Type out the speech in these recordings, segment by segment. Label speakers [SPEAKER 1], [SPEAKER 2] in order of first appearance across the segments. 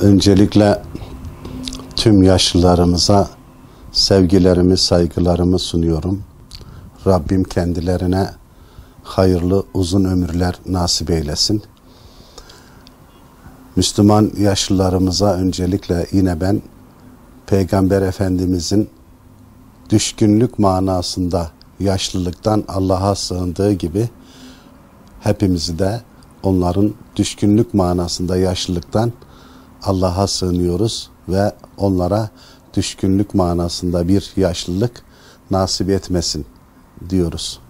[SPEAKER 1] Öncelikle tüm yaşlılarımıza sevgilerimi, saygılarımı sunuyorum. Rabbim kendilerine hayırlı uzun ömürler nasip eylesin. Müslüman yaşlılarımıza öncelikle yine ben Peygamber Efendimizin düşkünlük manasında yaşlılıktan Allah'a sığındığı gibi hepimizi de onların düşkünlük manasında yaşlılıktan Allah'a sığınıyoruz ve onlara düşkünlük manasında bir yaşlılık nasip etmesin diyoruz.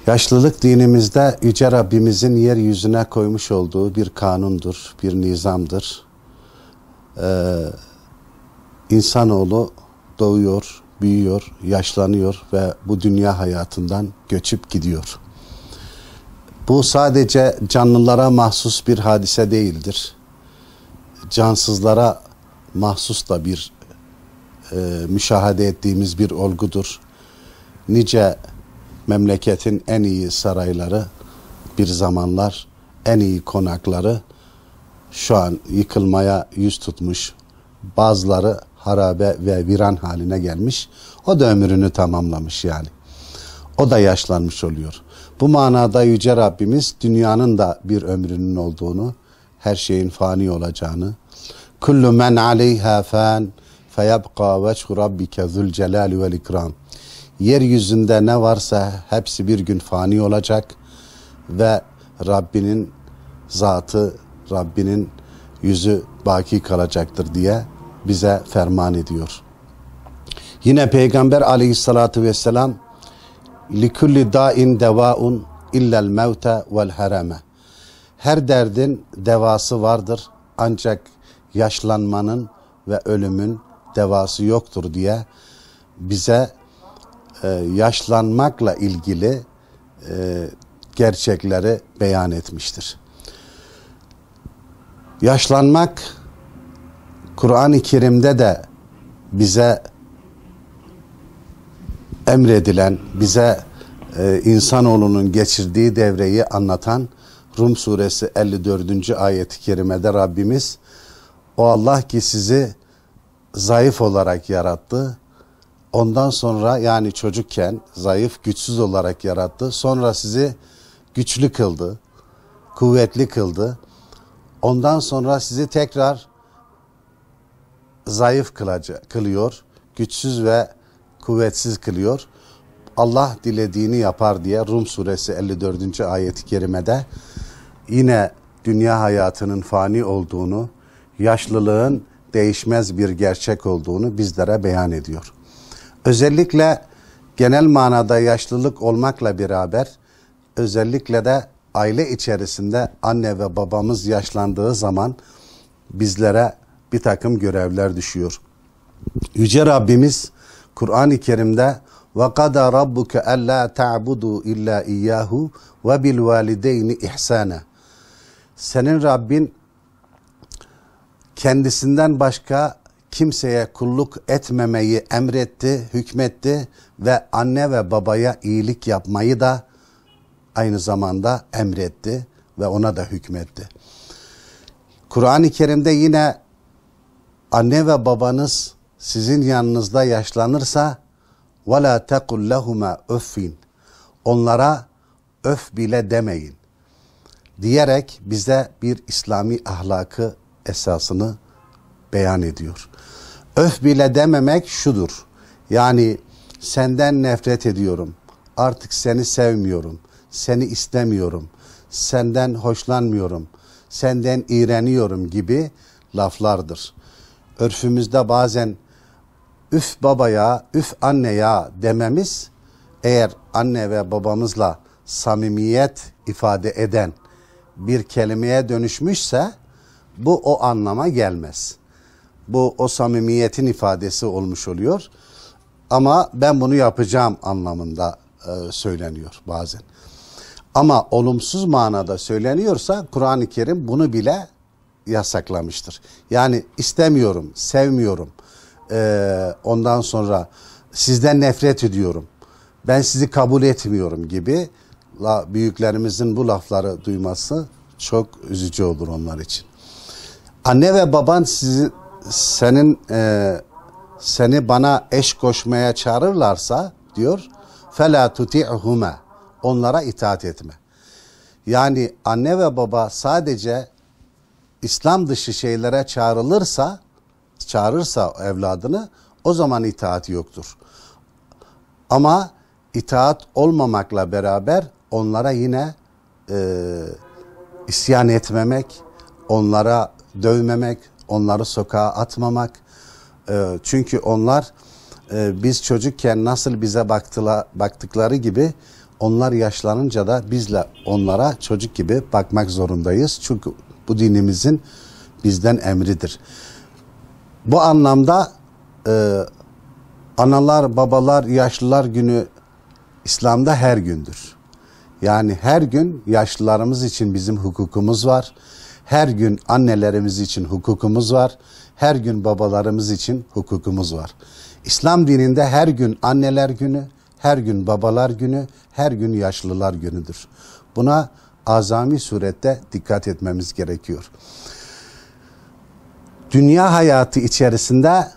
[SPEAKER 1] Yaşlılık dinimizde Yüce Rabbimizin yeryüzüne koymuş olduğu bir kanundur, bir nizamdır. İnsanoğlu doğuyor, büyüyor, yaşlanıyor ve bu dünya hayatından göçüp gidiyor. Bu sadece canlılara mahsus bir hadise değildir. Cansızlara mahsus da bir müşahede ettiğimiz bir olgudur. Nice memleketin en iyi sarayları, bir zamanlar en iyi konakları şu an yıkılmaya yüz tutmuş. Bazıları harabe ve viran haline gelmiş. O da ömrünü tamamlamış yani. O da yaşlanmış oluyor. Bu manada Yüce Rabbimiz dünyanın da bir ömrünün olduğunu, her şeyin fani olacağını, kullu men aleyha fan feyabqa veçhu rabbike zul celali vel ikram. Yeryüzünde ne varsa hepsi bir gün fani olacak ve Rabbinin zatı, Rabbinin yüzü baki kalacaktır diye bize ferman ediyor. Yine Peygamber aleyhissalatu vesselam likulli da'in devaun illel mevte vel harame. Her derdin devası vardır ancak yaşlanmanın ve ölümün devası yoktur diye bize yaşlanmakla ilgili gerçekleri beyan etmiştir. Yaşlanmak Kur'an-ı Kerim'de de bize emredilen, bize insanoğlunun geçirdiği devreyi anlatan Rum suresi 54. ayet-i kerimede Rabbimiz, o Allah ki sizi zayıf olarak yarattı, ondan sonra yani çocukken zayıf, güçsüz olarak yarattı, sonra sizi güçlü kıldı, kuvvetli kıldı, ondan sonra sizi tekrar zayıf kılıyor, güçsüz ve kuvvetsiz kılıyor. Allah dilediğini yapar diye Rum suresi 54. ayet-i kerimede yine dünya hayatının fani olduğunu, yaşlılığın değişmez bir gerçek olduğunu bizlere beyan ediyor. Özellikle genel manada yaşlılık olmakla beraber özellikle de aile içerisinde anne ve babamız yaşlandığı zaman bizlere bir takım görevler düşüyor. Yüce Rabbimiz Kur'an-ı Kerim'de وَقَدَى رَبُّكَ أَلَّا تَعْبُدُوا إِلَّا إِيَّاهُ وَبِالْوَالِدَيْنِ إِحْسَانًا. Senin Rabbin kendisinden başka kimseye kulluk etmemeyi emretti, hükmetti ve anne ve babaya iyilik yapmayı da aynı zamanda emretti ve ona da hükmetti. Kur'an-ı Kerim'de yine anne ve babanız sizin yanınızda yaşlanırsa وَلَا تَقُلْ لَهُمَا öffin. Onlara öf bile demeyin diyerek bize bir İslami ahlakı esasını beyan ediyor. Öf bile dememek şudur. Yani senden nefret ediyorum, artık seni sevmiyorum, seni istemiyorum, senden hoşlanmıyorum, senden iğreniyorum gibi laflardır. Örfümüzde bazen üf babaya, üf anne ya dememiz eğer anne ve babamızla samimiyet ifade eden bir kelimeye dönüşmüşse bu o anlama gelmez. Bu o samimiyetin ifadesi olmuş oluyor. Ama ben bunu yapacağım anlamında söyleniyor bazen. Ama olumsuz manada söyleniyorsa Kur'an-ı Kerim bunu bile yasaklamıştır. Yani istemiyorum, sevmiyorum. Ondan sonra sizden nefret ediyorum, ben sizi kabul etmiyorum gibi büyüklerimizin bu lafları duyması çok üzücü olur onlar için. Anne ve baban seni bana eş koşmaya çağırırlarsa diyor, فَلَا تُطِعْهُمَا, onlara itaat etme. Yani anne ve baba sadece İslam dışı şeylere çağırırsa evladını, o zaman itaat yoktur. Ama itaat olmamakla beraber onlara yine isyan etmemek, onlara dövmemek, onları sokağa atmamak. Çünkü onlar biz çocukken nasıl bize baktıkları gibi onlar yaşlanınca da bizle onlara çocuk gibi bakmak zorundayız. Çünkü bu dinimizin bizden emridir. Bu anlamda analar, babalar, yaşlılar günü İslam'da her gündür. Yani her gün yaşlılarımız için bizim hukukumuz var. Her gün annelerimiz için hukukumuz var. Her gün babalarımız için hukukumuz var. İslam dininde her gün anneler günü, her gün babalar günü, her gün yaşlılar günüdür. Buna azami surette dikkat etmemiz gerekiyor. Dünya hayatı içerisinde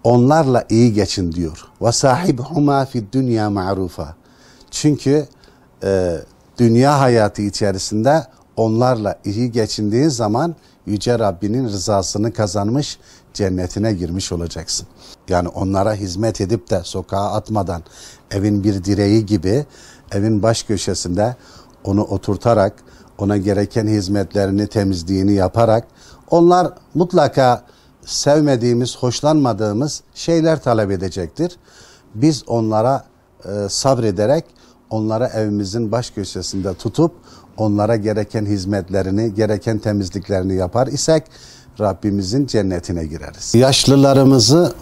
[SPEAKER 1] onlarla iyi geçin diyor. وَسَاحِبْهُمَا فِي الدُّنْيَا مَعْرُوفًا. Çünkü dünya hayatı içerisinde onlarla iyi geçindiğin zaman Yüce Rabbinin rızasını kazanmış, cennetine girmiş olacaksın. Yani onlara hizmet edip de sokağa atmadan, evin bir direği gibi evin baş köşesinde onu oturtarak, ona gereken hizmetlerini, temizliğini yaparak, onlar mutlaka sevmediğimiz, hoşlanmadığımız şeyler talep edecektir. Biz onlara sabrederek, onlara evimizin baş köşesinde tutup, onlara gereken hizmetlerini, gereken temizliklerini yapar isek, Rabbimizin cennetine gireriz. Yaşlılarımızı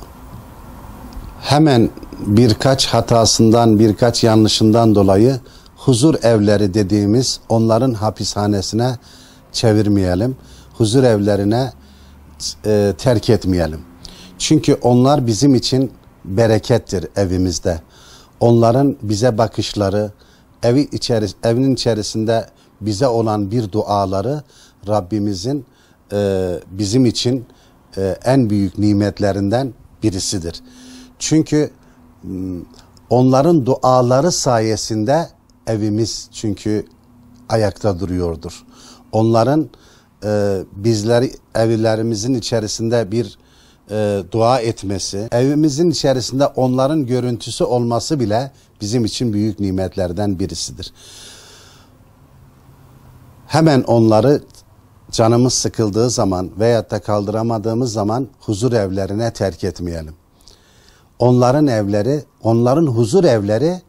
[SPEAKER 1] hemen birkaç hatasından, birkaç yanlışından dolayı huzur evleri dediğimiz onların hapishanesine çevirmeyelim. Huzur evlerine terk etmeyelim. Çünkü onlar bizim için berekettir evimizde. Onların bize bakışları, evin içerisinde bize olan bir duaları Rabbimizin bizim için en büyük nimetlerinden birisidir. Çünkü onların duaları sayesinde evimiz çünkü ayakta duruyordur. Onların bizleri evlerimizin içerisinde bir dua etmesi, evimizin içerisinde onların görüntüsü olması bile bizim için büyük nimetlerden birisidir. Hemen onları canımız sıkıldığı zaman veyahut da kaldıramadığımız zaman huzur evlerine terk etmeyelim. Onların huzur evleri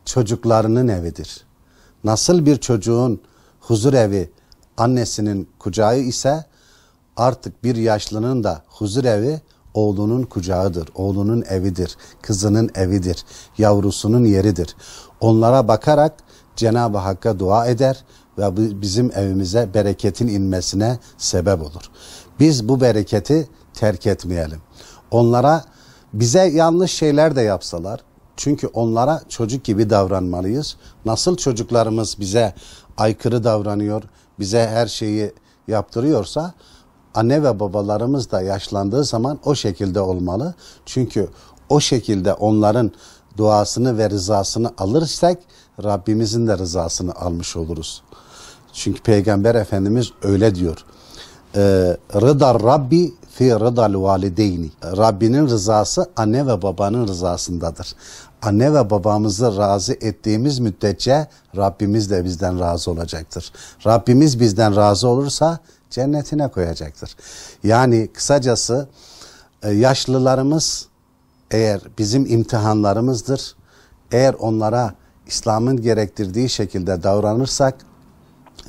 [SPEAKER 1] çocuklarının evidir. Nasıl bir çocuğun huzur evi annesinin kucağı ise artık bir yaşlının da huzur evi oğlunun kucağıdır, oğlunun evidir, kızının evidir, yavrusunun yeridir. Onlara bakarak Cenab-ı Hakk'a dua eder ve bizim evimize bereketin inmesine sebep olur. Biz bu bereketi terk etmeyelim. Onlara bize yanlış şeyler de yapsalar, çünkü onlara çocuk gibi davranmalıyız. Nasıl çocuklarımız bize aykırı davranıyor, bize her şeyi yaptırıyorsa, anne ve babalarımız da yaşlandığı zaman o şekilde olmalı. Çünkü o şekilde onların duasını ve rızasını alırsak Rabbimizin de rızasını almış oluruz. Çünkü Peygamber Efendimiz öyle diyor. Rıdar Rabbi fi rıdal valideyni. Rabbinin rızası anne ve babanın rızasındadır. Anne ve babamızı razı ettiğimiz müddetçe Rabbimiz de bizden razı olacaktır. Rabbimiz bizden razı olursa cennetine koyacaktır. Yani kısacası yaşlılarımız eğer bizim imtihanlarımızdır, eğer onlara İslam'ın gerektirdiği şekilde davranırsak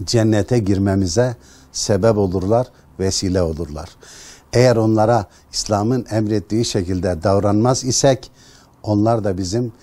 [SPEAKER 1] cennete girmemize sebep olurlar, vesile olurlar. Eğer onlara İslam'ın emrettiği şekilde davranmaz isek onlar da bizim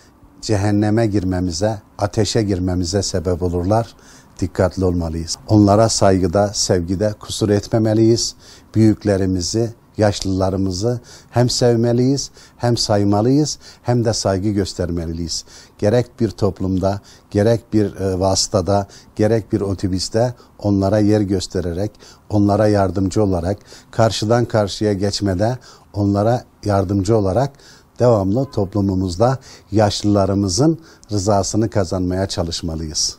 [SPEAKER 1] cehenneme girmemize, ateşe girmemize sebep olurlar. Dikkatli olmalıyız. Onlara saygıda, sevgide kusur etmemeliyiz. Büyüklerimizi, yaşlılarımızı hem sevmeliyiz, hem saymalıyız, hem de saygı göstermeliyiz. Gerek bir toplumda, gerek bir vasıtada, gerek bir otobüste onlara yer göstererek, onlara yardımcı olarak, karşıdan karşıya geçmede onlara yardımcı olarak devamlı toplumumuzda yaşlılarımızın rızasını kazanmaya çalışmalıyız.